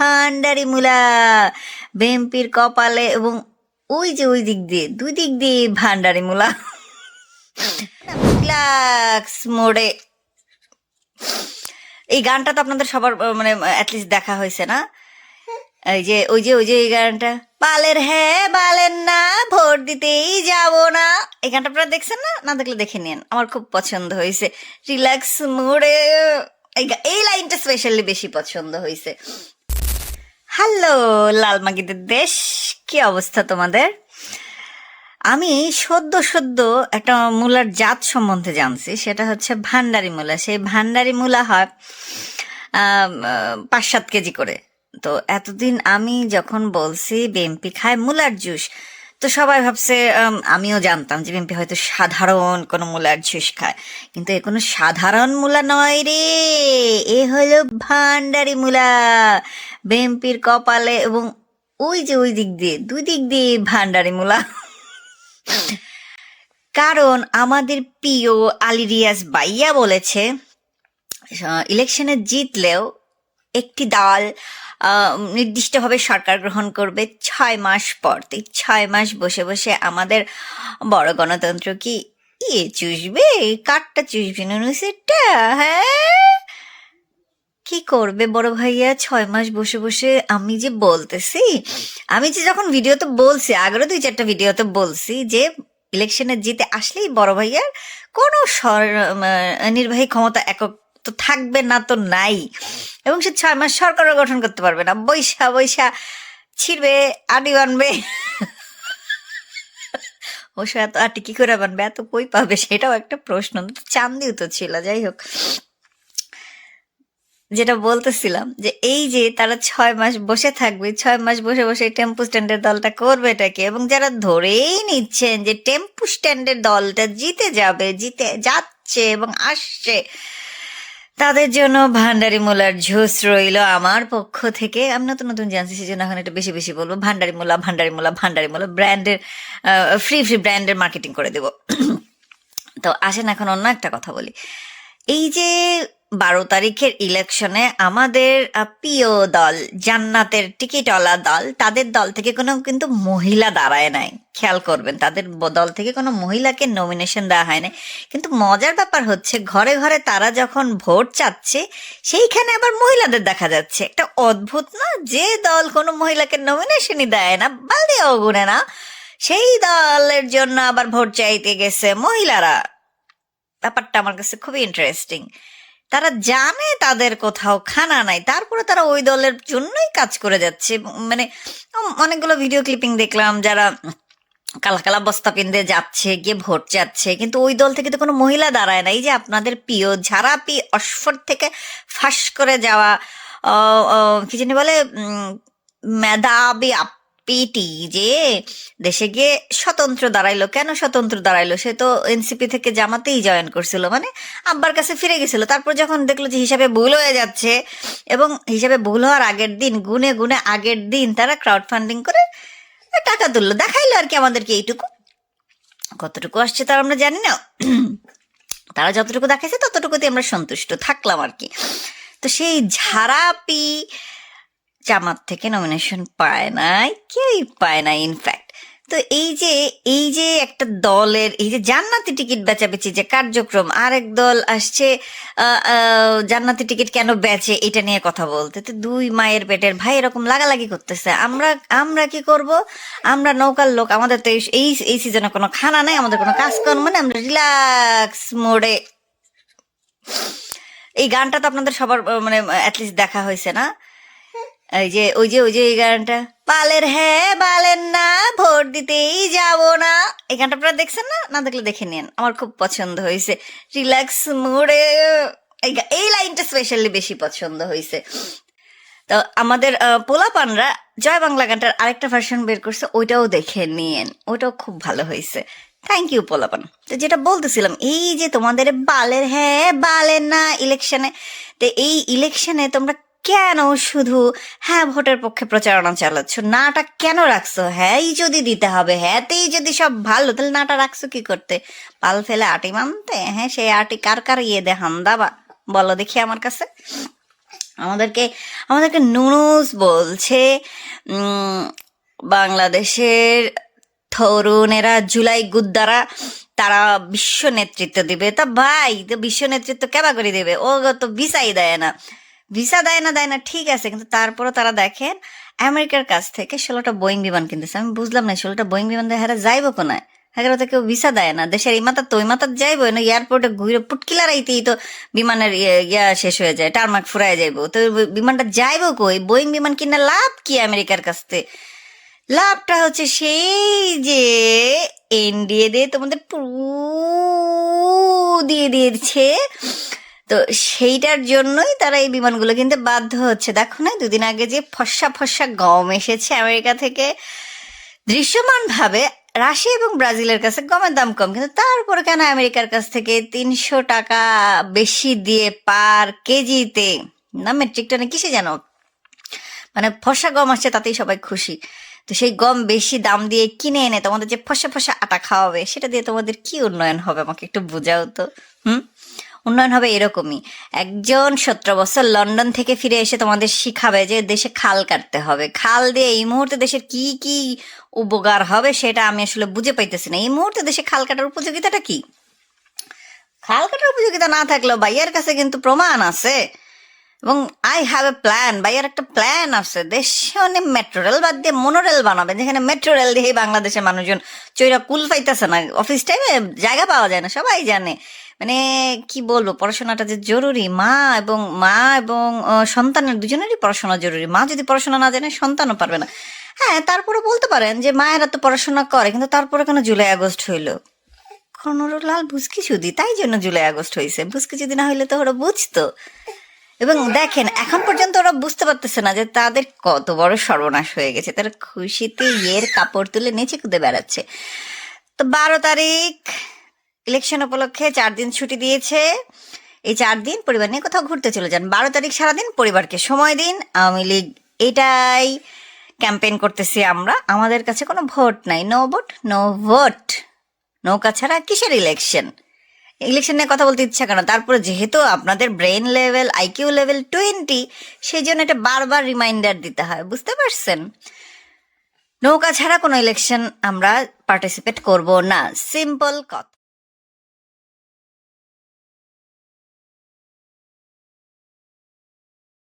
ভান্ডারি মূলা বিএনপির কপালে, এবং ওই যে ওই দিক দিয়ে দুই দিক দিয়ে ভান্ডারি মূলা রিল্যাক্স মোডে। এই গানটা তো আপনাদের সবার মানে অ্যাটলিস্ট দেখা হয়েছে না? ওই যে এই গানটা, বালের হ্যাঁ বালের না, ভোট দিতেই যাব না। এই গানটা আপনারা দেখছেন না? না দেখলে দেখে নিন, আমার খুব পছন্দ হয়েছে। রিল্যাক্স মুডে এই লাইনটা স্পেশালি বেশি পছন্দ হয়েছে। হ্যালো লালমাগিদের দেশ, কি অবস্থা তোমাদের? আমি সদ্য একটা মূলার জাত সম্বন্ধে জানছি, সেটা হচ্ছে ভান্ডারি মূলা। সেই ভান্ডারি মূলা হয় 5-7 কেজি করে। তো এতদিন আমি যখন বলছি বিএমপি খায় মূলার জুস, তো সবাই ভাবছে, আমিও জানতাম যে বিএমপি হয়তো সাধারণ কোনো মূলার জুস খায়, কিন্তু এ কোনো সাধারণ মূলা নয় রে, এ হলো ভান্ডারি মূলা বিএমপির কপালে, এবং ওই যে ওই দিক দিয়ে দুই দিক দিয়ে ভান্ডারি মূলা। কারণ আমাদের প্রিয় আলী রিয়াজ ভাইয়া বলেছে ইলেকশনে জিতলেও একটি দল নির্দিষ্টভাবে সরকার গ্রহণ করবে 6 মাস পর। তো 6 মাস বসে বসে আমাদের বড় গণতন্ত্র কি চুষবে? কাঠটা চুষবে নুনুসেরটা? হ্যাঁ, কি করবে বড় ভাইয়া 6 মাস বসে বসে? আমি যে বলতেছি, আমি যে যখন ভিডিওতে বলছি, আগেরও 2-4টা ভিডিওতে বলছি যে ইলেকশনে জিতে আসলেই বড় ভাইয়ার কোনো নির্বাহী ক্ষমতা একক তো থাকবে না, তো নাই, এবং সে 6 মাস সরকারও গঠন করতে পারবে না। বৈশা বৈশা ছিড়বে, আডি বানবে। অবশ্য এত আটি কি করে বানবে, এত কই পাবে, সেটাও একটা প্রশ্ন। চান্দিও তো ছিল। যাই হোক, যেটা বলতেছিলাম যে এই যে তারা 6 মাস বসে থাকবে, 6 মাস বসে বসে টেম্পু স্ট্যান্ডের দলটা করবে এটাকে, এবং যারা ধরেই নিচ্ছেন যে টেম্পু স্ট্যান্ডের দলটা জিতে যাবে, জিতে যাচ্ছে এবং আসছে, তাদের জন্য ভান্ডারি মূলার ঝোস রইল আমার পক্ষ থেকে। আমি নতুন নতুন জানছি, সেই জন্য এখন এটা বেশি বেশি বলবো, ভান্ডারি মূলা ভান্ডারি মূলা ভান্ডারি মূলা, ব্র্যান্ডের ফ্রি ব্র্যান্ডের মার্কেটিং করে দেব। তো আসেন এখন অন্য একটা কথা বলি। এই যে 12 তারিখের ইলেকশনে আমাদের প্রিয় দল জান্নাতের টিকিটওয়ালা দল, তাদের দল থেকে কোনো কিন্তু মহিলা দাঁড়ায় নাই। খেয়াল করবেন, তাদের দল থেকে কোনো মহিলাকে নমিনেশন দেওয়া হয় নাই। কিন্তু মজার ব্যাপার হচ্ছে, ঘরে ঘরে তারা যখন ভোট চাচ্ছে, সেইখানে আবার মহিলাদের দেখা যাচ্ছে। একটা অদ্ভুত না? যে দল কোনো মহিলাকে নমিনেশনই দেয় না, বালদি অগুনে না, সেই দলের জন্য আবার ভোট চাইতে গেছে মহিলারা। ব্যাপারটা আমার কাছে খুবই ইন্টারেস্টিং। তারা জানে তাদের কোথাও খানা নাই, তারপরে তারা ওই দলের জন্যই কাজ করে যাচ্ছে। মানে অনেকগুলো ভিডিও ক্লিপিং দেখলাম, যারা কালা কালা বস্তা পিন্দে যাচ্ছে, গিয়ে ভোট চাচ্ছে, কিন্তু ওই দল থেকে তো কোনো মহিলা দাঁড়ায় না। এই যে আপনাদের প্রিয় ঝাড়াপি অক্সফোর্ড থেকে ফাঁস করে যাওয়া কি জানি বলে, মেধাবী পিটি, যে দেশে গিয়ে স্বতন্ত্র দাঁড়াইলো। কেন স্বতন্ত্র দাঁড়াইলো? সে তো এনসিপি থেকে জামাতেই জয়েন করছিল, মানে আব্বার কাছে ফিরে গেছিল। তারপর যখন দেখলো যে হিসাবে ভুল হয়ে যাচ্ছে, এবং হিসাবে ভুল হওয়ার আগের দিন গুনে গুনে আগের দিন তারা ক্রাউড ফান্ডিং করে টাকা তুললো, দেখাইলো আর কি আমাদেরকে এইটুকু। কতটুকু আসছে তার আমরা জানি না, তারা যতটুকু দেখাইছে ততটুকুতে আমরা সন্তুষ্ট থাকলাম আর কি। তো সেই ঝাড়াপি জামাত থেকে নমিনেশন পায় নাই, কেউই পায় নাই ইনফ্যাক্ট। তো এই যে একটা দলের এই যে জান্নাতি টিকিট বেচাবেচি যে কার্যক্রম, আরেক দল আসছে জান্নাতি টিকিট কেন বেচে এটা নিয়ে কথা বলতে। তো দুই মায়ের পেটের ভাই এরকম লাগালাগি করতেছে। আমরা কি করব? আমরা নৌকার লোক, আমাদের তো এই সিজনে কোনো খানা নাই, আমাদের কোনো কাজকর্ম মানে আমরা রিল্যাক্স মোডে। এই গানটা তো আপনাদের সবার মানে অ্যাটলিস্ট দেখা হয়েছে না? ওই যে এই গানটা, বালের হ্যাঁ বালের না, ভোট দিতেই যাব না। এই গানটা আপনারা দেখছেন না? না দেখলে দেখে নিন, আমার খুব পছন্দ হয়েছে। রিল্যাক্স মুডে এই লাইনটা স্পেশালি বেশি পছন্দ হয়েছে। তো আমাদের পোলাপানরা জয় বাংলা গানটার আরেকটা ভার্সন বের করছে, ওইটাও দেখে নিন, ওইটাও খুব ভালো হয়েছে। থ্যাংক ইউ পোলাপান। তো যেটা বলতেছিলাম, এই যে তোমাদের বালের হ্যাঁ বালের না ইলেকশনে, তো এই ইলেকশনে তোমরা কেন শুধু হ্যাঁ ভোটের পক্ষে প্রচারণা চালাচ্ছ? নাটা কেন রাখছো? হ্যাঁই যদি দিতে হবে, হ্যাঁতেই যদি সব ভালো, তাহলে নাটা রাখছো কি করতে? পাল ফেলে আটি মানতে? হ্যাঁ, সেই আটি কার কার ইয়ে দে হান্দা বা বলো দেখি আমার কাছে। আমাদেরকে আমাদেরকে নুনুস বলছে উম, বাংলাদেশের তরুণেরা জুলাই গুদ্দারা তারা বিশ্ব নেতৃত্ব দিবে। তা ভাই, তো বিশ্ব নেতৃত্ব কেবা করে দেবে? ও তো ভিসাই দেয় না, ভিসা দেয় না ঠিক আছে, কিন্তু তারপরও তারা দেখেন আমেরিকার কাছ থেকে 16টা বোয়িং বিমান কিনতেছে। আমি বুঝলাম না 16টা বোয়িং বিমান দিয়ে হেরা যাইবো কোনায়? হেরা তো কেউ ভিসা দেয় না, দেশের এই মাথা তো ওই মাথা যাইবো না, এয়ারপোর্টে ঘুরে পুটকিলারাইতেই তো বিমানের ইয়া শেষ হয়ে যায়, টারমাক ফুরায় যাইবো, তো বিমানটা যাইবো কই? বোয়িং বিমান কিনা লাভ কি আমেরিকার কাছ থেকে? লাভটা হচ্ছে সেই যে এনডিএ দিয়ে তোমাদের দিয়ে দিয়েছে, তো সেইটার জন্যই তারা এই বিমানগুলো কিনতে বাধ্য হচ্ছে। দেখো না, দুদিন আগে যে ফর্সা ফর্সা গম এসেছে আমেরিকা থেকে, দৃশ্যমান ভাবে রাশিয়া এবং ব্রাজিলের কাছে গমের দাম কম, কিন্তু তারপরে কেন আমেরিকার কাছ থেকে 300 টাকা বেশি দিয়ে পার কেজিতে, না মেট্রিক টনে কিসে জানো, মানে ফসা গম আসছে তাতেই সবাই খুশি। তো সেই গম বেশি দাম দিয়ে কিনে এনে তোমাদের যে ফসা ফসা আটা খাওয়াবে, সেটা দিয়ে তোমাদের কি উন্নয়ন হবে আমাকে একটু বোঝাও তো। হুম, উন্নয়ন হবে এরকমই, একজন 17 বছর লন্ডন থেকে ফিরে এসে তোমাদের শিখাবে যে দেশে খাল কাটতে হবে, খাল দিয়ে এই মুহূর্তে দেশের কি কি উপকার হবে সেটা আমি আসলে বুঝে পাইতেছি না। এই মুহূর্তে দেশে খাল কাটার উপযোগিতাটা কি? খাল কাটার উপযোগিতা না থাকলেও ভাইয়ার কাছে কিন্তু প্রমাণ আছে, এবং আই হ্যাভ এ প্ল্যান, ভাইয়ার একটা প্ল্যান আছে। দেশে অনেক মেট্রো রেল বাদ দিয়ে মনোরেল বানাবে, যেখানে মেট্রো রেল দিয়ে বাংলাদেশের মানুষজন চৈরা কুল পাইতেছে না, অফিস টাইমে জায়গা পাওয়া যায় না, সবাই জানে। মানে কি বলবো, পড়াশোনাটা যে জরুরি, মা এবং সন্তানের দুজনেরই পড়াশোনা জরুরি। মা যদি পড়াশোনা না জানে সন্তানও পারবে না। হ্যাঁ, তারপরে বলতে পারেন যে মায়েরা তো পড়াশোনা করে, কিন্তু তারপরে কেন জুলাই আগস্ট হইলো? লাল বুঝকি শুধু তাই জন্য জুলাই আগস্ট হয়েছে, বুঝকি যদি না হইলে তো ওরা বুঝতো। এবং দেখেন এখন পর্যন্ত ওরা বুঝতে পারতেছে না যে তাদের কত বড় সর্বনাশ হয়ে গেছে, তারা খুশিতে ইয়ের কাপড় তুলে নিচে কুদে বেড়াচ্ছে। তো 12 তারিখ ইলেকশন উপলক্ষে 4 দিন ছুটি দিয়েছে, এই 4 দিন পরিবার নিয়ে কোথাও ঘুরতে চলে যান। 12 তারিখ সারাদিন পরিবারকে সময় দিন। আওয়ামী লীগ এটাই ক্যাম্পেইন করতেছি আমরা, আমাদের কাছে কোনো ভোট নাই, নো ভোট নো ভোট, নৌকা ছাড়া কিসের ইলেকশন? ইলেকশন নিয়ে কথা বলতে ইচ্ছা কেন? তারপরে যেহেতু আপনাদের ব্রেন লেভেল আইকিউ লেভেল 20, সেই জন্য এটা বারবার রিমাইন্ডার দিতে হয়, বুঝতে পারছেন? নৌকা ছাড়া কোনো ইলেকশন আমরা পার্টিসিপেট করব না, সিম্পল কথা।